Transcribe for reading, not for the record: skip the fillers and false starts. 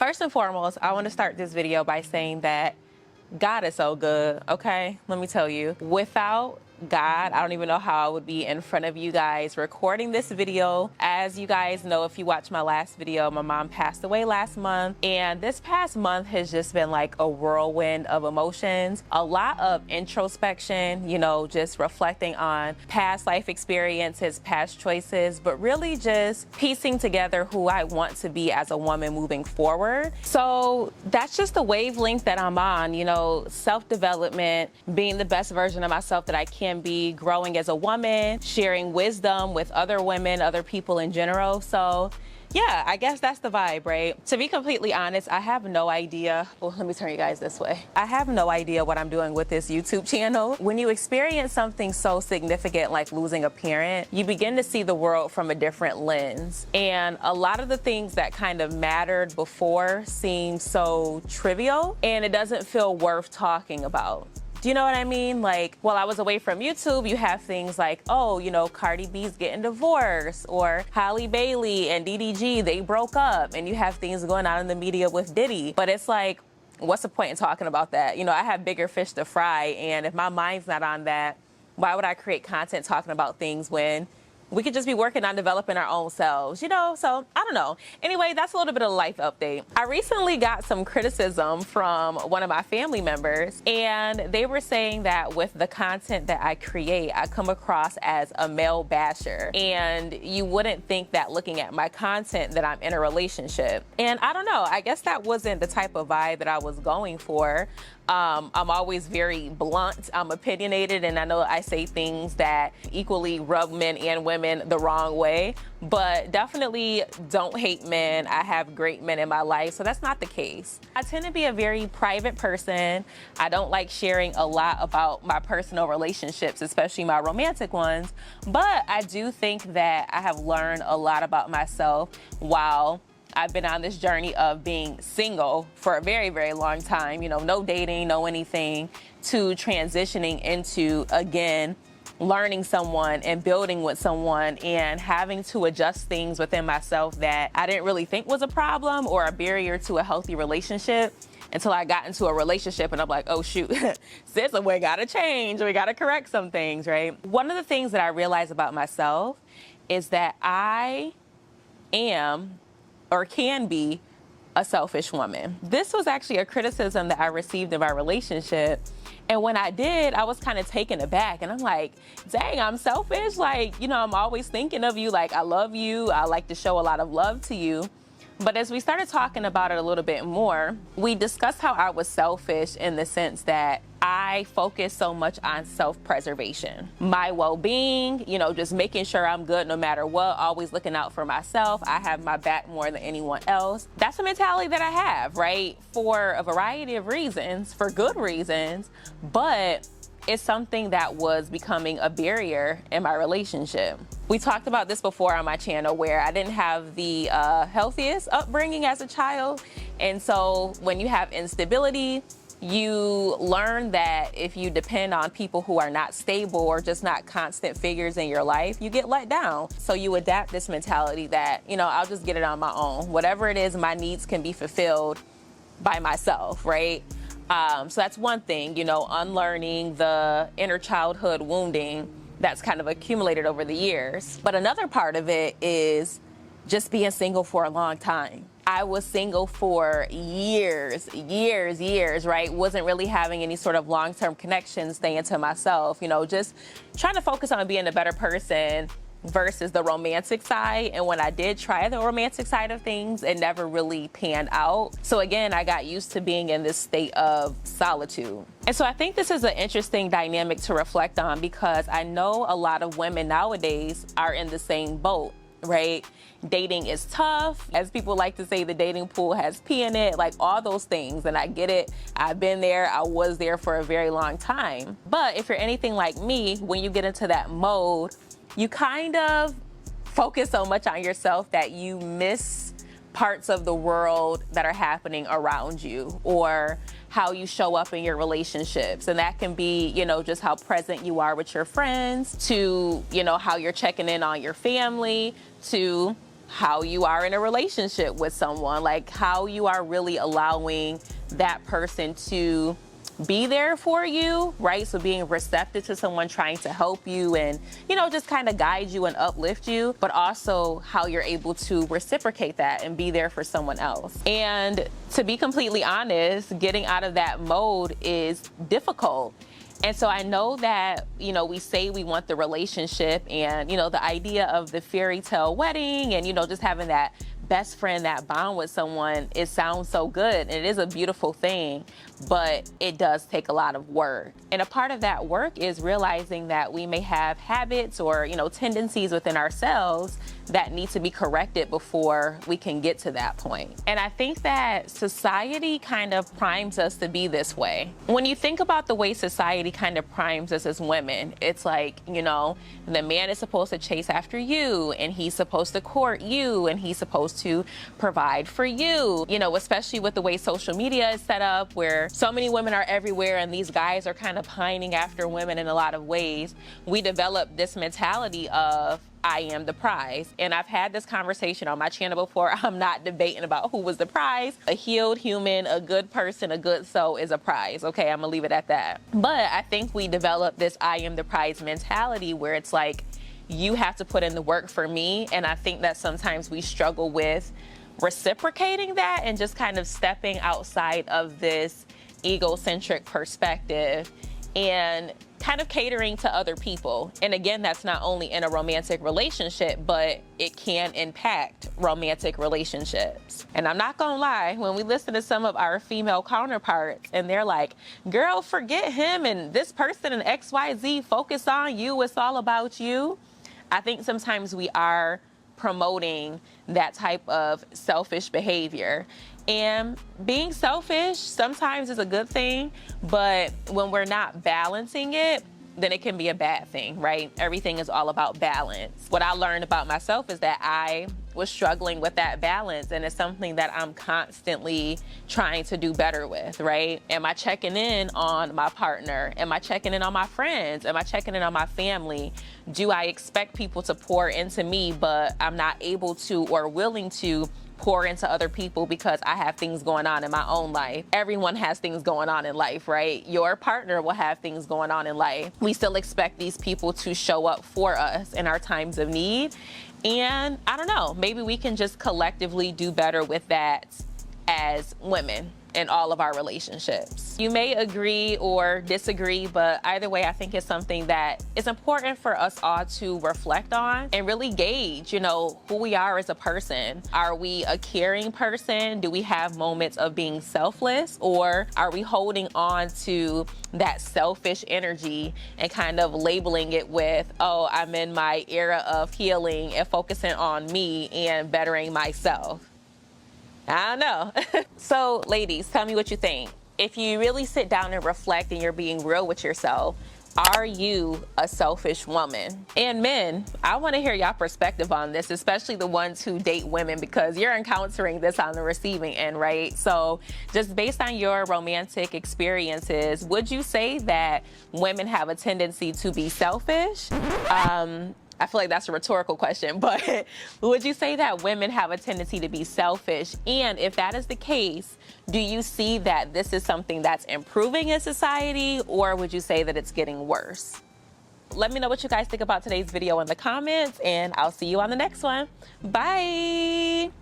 First and foremost, I want to start this video by saying that God is so good, okay? Let me tell you, without God, I don't even know how I would be in front of you guys recording this video. As you guys know, if you watched my last video, my mom passed away last month, and this past month has just been like a whirlwind of emotions, a lot of introspection, you know, just reflecting on past life experiences, past choices, but really just piecing together who I want to be as a woman moving forward. So that's just the wavelength that I'm on, you know, self-development, being the best version of myself that I can be, growing as a woman, sharing wisdom with other women, other people in general. So yeah, I guess that's the vibe, right? To be completely honest, I have no idea. Well, let me turn you guys this way. I have no idea what I'm doing with this YouTube channel. When you experience something so significant like losing a parent, you begin to see the world from a different lens. And a lot of the things that kind of mattered before seem so trivial, and it doesn't feel worth talking about. Do you know what I mean? Like, while I was away from YouTube, you have things like, oh, you know, Cardi B's getting divorced, or Halle Bailey and DDG, they broke up, and you have things going on in the media with Diddy. But it's like, what's the point in talking about that? You know, I have bigger fish to fry, and if my mind's not on that, why would I create content talking about things when we could just be working on developing our own selves, you know? So I don't know. Anyway, that's a little bit of a life update. I recently got some criticism from one of my family members, and they were saying that with the content that I create, I come across as a male basher. And you wouldn't think that looking at my content that I'm in a relationship. And I don't know, I guess that wasn't the type of vibe that I was going for. I'm always very blunt, I'm opinionated, and I know I say things that equally rub men and women the wrong way, but definitely don't hate men. I have great men in my life, so that's not the case. I tend to be a very private person. I don't like sharing a lot about my personal relationships, especially my romantic ones, but I do think that I have learned a lot about myself while I've been on this journey of being single for a very, very long time, you know, no dating, no anything, to transitioning into, again, learning someone and building with someone and having to adjust things within myself that I didn't really think was a problem or a barrier to a healthy relationship until I got into a relationship and I'm like, oh shoot, sis, we gotta change, we gotta correct some things, right? One of the things that I realized about myself is that I am or can be a selfish woman. This was actually a criticism that I received in my relationship. And when I did, I was kind of taken aback, and I'm like, dang, I'm selfish. Like, you know, I'm always thinking of you. Like, I love you. I like to show a lot of love to you. But as we started talking about it a little bit more, we discussed how I was selfish in the sense that I focus so much on self-preservation, my well-being, you know, just making sure I'm good no matter what, always looking out for myself. I have my back more than anyone else. That's a mentality that I have, right? For a variety of reasons, for good reasons, but it's something that was becoming a barrier in my relationship. We talked about this before on my channel where I didn't have the healthiest upbringing as a child. And so when you have instability, you learn that if you depend on people who are not stable or just not constant figures in your life, you get let down. So you adapt this mentality that, you know, I'll just get it on my own. Whatever it is, my needs can be fulfilled by myself, right? So that's one thing, you know, unlearning the inner childhood wounding that's kind of accumulated over the years. But another part of it is just being single for a long time. I was single for years, right? Wasn't really having any sort of long-term connections, staying to myself, you know, just trying to focus on being a better person versus the romantic side. And when I did try the romantic side of things, it never really panned out. So again, I got used to being in this state of solitude. And so I think this is an interesting dynamic to reflect on because I know a lot of women nowadays are in the same boat, right? Dating is tough. As people like to say, the dating pool has pee in it, like all those things. And I get it. I've been there. I was there for a very long time. But if you're anything like me, when you get into that mode, you kind of focus so much on yourself that you miss parts of the world that are happening around you or how you show up in your relationships. And that can be, you know, just how present you are with your friends, to, you know, how you're checking in on your family, to how you are in a relationship with someone, like how you are really allowing that person to be there for you, right? So being receptive to someone trying to help you and, you know, just kind of guide you and uplift you, but also how you're able to reciprocate that and be there for someone else. And to be completely honest, getting out of that mode is difficult. And so I know that, you know, we say we want the relationship and, you know, the idea of the fairy tale wedding and, you know, just having that best friend, that bond with someone, it sounds so good. And it is a beautiful thing, but it does take a lot of work. And a part of that work is realizing that we may have habits or, you know, tendencies within ourselves that need to be corrected before we can get to that point. And I think that society kind of primes us to be this way. When you think about the way society kind of primes us as women, it's like, you know, the man is supposed to chase after you and he's supposed to court you and he's supposed to provide for you, you know, especially with the way social media is set up where so many women are everywhere and these guys are kind of pining after women in a lot of ways. We develop this mentality of, I am the prize. And I've had this conversation on my channel before. I'm not debating about who was the prize. A healed human, a good person, a good soul is a prize. Okay, I'm gonna leave it at that. But I think we develop this I am the prize mentality where it's like, you have to put in the work for me. And I think that sometimes we struggle with reciprocating that and just kind of stepping outside of this egocentric perspective and kind of catering to other people. And again, that's not only in a romantic relationship, but it can impact romantic relationships. And I'm not gonna lie, when we listen to some of our female counterparts and they're like, girl, forget him and this person and XYZ, focus on you, it's all about you. I think sometimes we are promoting that type of selfish behavior. And being selfish sometimes is a good thing, but when we're not balancing it, then it can be a bad thing, right? Everything is all about balance. What I learned about myself is that I was struggling with that balance, and it's something that I'm constantly trying to do better with, right? Am I checking in on my partner? Am I checking in on my friends? Am I checking in on my family? Do I expect people to pour into me, but I'm not able to or willing to pour into other people because I have things going on in my own life? Everyone has things going on in life, right? Your partner will have things going on in life. We still expect these people to show up for us in our times of need. And I don't know, maybe we can just collectively do better with that as women in all of our relationships. You may agree or disagree, but either way, I think it's something that is important for us all to reflect on and really gauge, you know, who we are as a person. Are we a caring person? Do we have moments of being selfless? Or are we holding on to that selfish energy and kind of labeling it with, oh, I'm in my era of healing and focusing on me and bettering myself? I don't know. So ladies, tell me what you think. If you really sit down and reflect and you're being real with yourself, are you a selfish woman? And men, I want to hear y'all perspective on this, especially the ones who date women, because you're encountering this on the receiving end, right? So just based on your romantic experiences, would you say that women have a tendency to be selfish? I feel like that's a rhetorical question, but would you say that women have a tendency to be selfish? And if that is the case, do you see that this is something that's improving in society, or would you say that it's getting worse? Let me know what you guys think about today's video in the comments, and I'll see you on the next one. Bye.